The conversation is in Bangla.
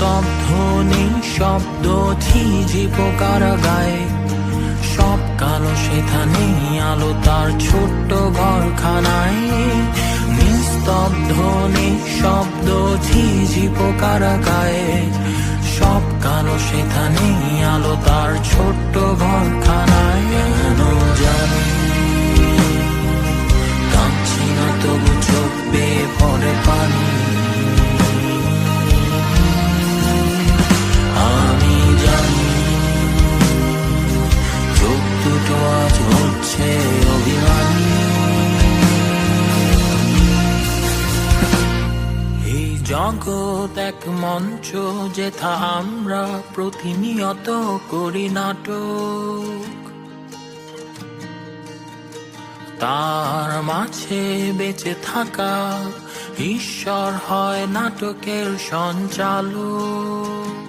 নিস্তব্ধ নিঃশব্দ ঝিঝি পোকারা গায়ে, সব কালো সেখানে আলো তার ছোট্ট ঘরখানায়। নিস্তব্ধ নিঃশব্দ ঝিঝি পোকারা গায়ে, সব কালো সেখানে আলো তার ছোট্ট ঘরখানায়। কেন জানি কাঁদছি না তবু চোখ বেয়ে পড়ে পানি। আমি জানি চোখ দুটো আজ হচ্ছে অভিমানী। এই জগৎ এক মঞ্চ যেথা আমরা প্রতিনিয়ত করি নাটক, তার মাঝে বেঁচে থাকা ঈশ্বর হয় নাটকের সঞ্চালক।